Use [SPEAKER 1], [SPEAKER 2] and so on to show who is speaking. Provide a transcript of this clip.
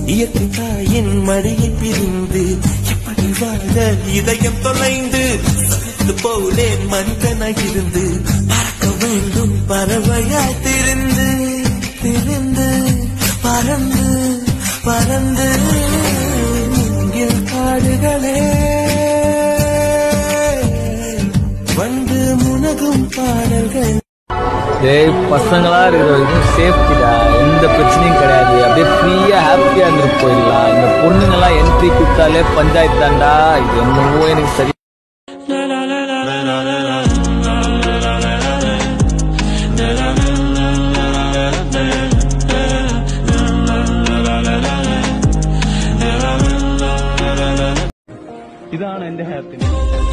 [SPEAKER 1] இயற்கை தாயின் மடியை பிரிந்து எப்படி வாழ இதயம் தொலைந்து சத்து போலேன் மனிதனாய் இருந்து பறக்க வேண்டும் பறவையாய் திரிந்து திரிந்து பறந்து பறந்து மூங்கில் காடுகளே வந்து முனகும் பாடல்கள்.
[SPEAKER 2] பசங்களா இருக்கிற வரைக்கும் சேஃப்டிடா, எந்த பிரச்சனையும் கிடையாது. அப்படியே ஃப்ரீயா ஹாப்பியா இருந்துட்டு போயிடலாம். இந்த பொண்ணுங்கெல்லாம் என்ட்ரி கொடுத்தாலே பஞ்சாயத்து தாண்டா. இது என்னவோ எனக்கு சரி.
[SPEAKER 3] ഇതാണ് എന്റെ ഹാപ്പിനെസ്.